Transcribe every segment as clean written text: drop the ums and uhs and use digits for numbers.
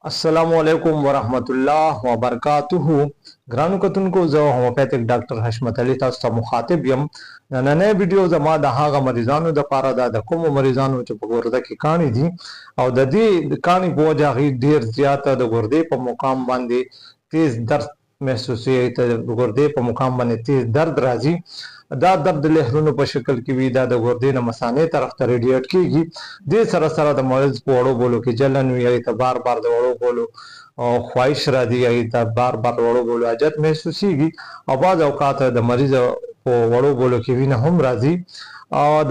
अस्सलामु अलैकुम वरहमतुल्लाह वबरकातुहू। ग्रानु कतुनको जो होम्योपैथिक डॉक्टर हशमत अली तاسو ته مخاطب یم. نننې ویډیو زما د هغه مریضانو د پاره د کوم مریضانو چې په ګرده کې کانی دي او د دې کانی په وجه غي ډیر زیاته د ګردې په مقام باندې تیز درد محسوسي ته د ګردې په مقام باندې تیز درد راځي. دا درد لهرونو په شکل کې وي، دا د ګردې نه مثانې طرف ته ریډیټ کیږي. دې سره سره د مریض په وړو بولو کې جلن وي، ته بار بار د وړو بولو او خواهش راځي، ته بار بار وړو بولو حاجت محسوسيږي او بعض اوقات د مریض په وړو بولو کې وینه هم راځي.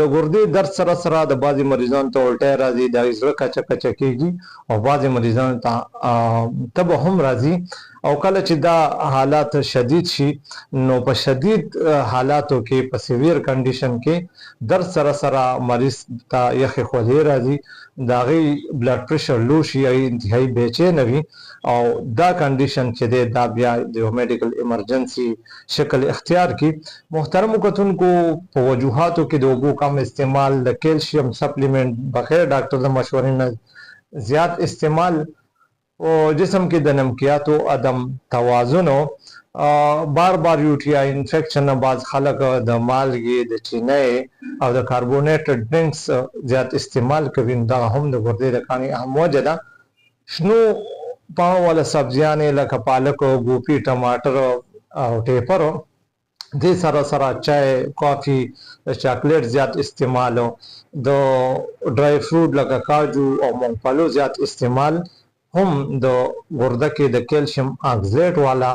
د ګردې درد سره سره د بعضی مریضانو ته الټی راځي، د زړه کچه کچه کیږي او بعضی مریضانو ته تبه هم راځي. او کله چې دا حالات شدید شي نو په شدید حالاتو کې په سیویر کنډیشن کې درد سره سره مریض ته یخې خولې راځي، د هغې بلډ پریشر لو شي، انتهایی بېچینه وي او دا کنډیشن چې دی دا بیا د یو میډیکل ایمرجنسي شکل اختیار کړي. محترمو کتونکو، په وجوهاتو کې د اوبو کم استعمال، د کیلشیم سپلیمنٹ بغیر ډاکټر د مشورې نه زیات استعمال او جسم کې د نمکیاتو عدم توازن او بار بار یوټیا انفیکشن، بعض خلک د مالګې، د چینې او د کاربونیټډ ډرینکس زیات استعمال کوي، دا هم د ګردې د کاني اهم وجه ده. شنو پاڼو والا سبزیانې لکه پالک، ګوپي، ټماټر او ټیپر، دې سره سره چای، کافي، چاکلیټ زیات استعمال، د ډرای فروټ لکه کاجو او مونګفالو زیات استعمال هم د ګرده کې د کیلشیم اکزیټ والا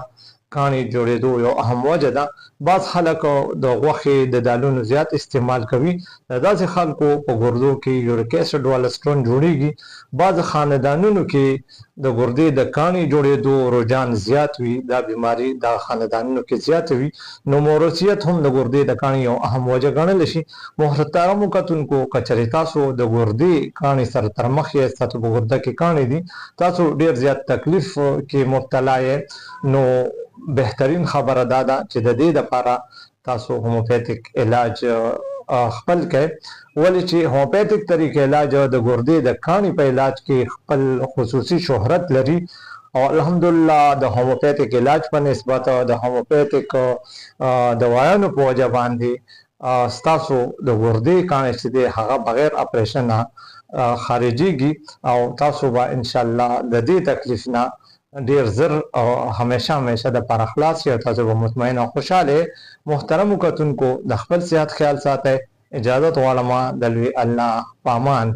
کانی جوړېدو یو اهم وجه ده. بعض خلک د غوښې د دالونو زیات استعمال کوي، د داسې خلکو په ګردو کې یوریک اسید والا سټون جوړیږي. بعض خاندانونو کې د ګردې د کانی جوړېدو رجحان زیات وي، دا بیماری د خاندانونو کې زیات وي، نو موروثیت هم د ګردې د کانی یو اهم وجه ګڼل شي. محترمو کتونکو، کچرې تاسو د ګردې کانی سره تر مخ یې، تاسو په ګرده کې کانی دي، تاسو ډیر زیات تکلیف کې مبتلا یې، نو بهترین خبره دا ده چې د دې لپاره تاسو هوموپیتیک علاج خپل کړئ. ولې چې هوموپیتیک طریقې علاج د ګردې د کانی په علاج کې خپل خصوصي شهرت لري او الحمدلله د هوموپیتیک علاج په نسبت د هوموپیتیک دوایانو په وجه باندې ستاسو د ګردې کانی چې دی هغه بغیر اپریشن خارجيږي او تاسو به ان شاء الله د دې تکلیف نه ډیر زر او همیشه د پر اخلاص یا تاسو به مطمئن او خوشاله. محترم کتونکو، د خپل صحت خیال ساتئ. اجازه غواړم د لوی الله پامان.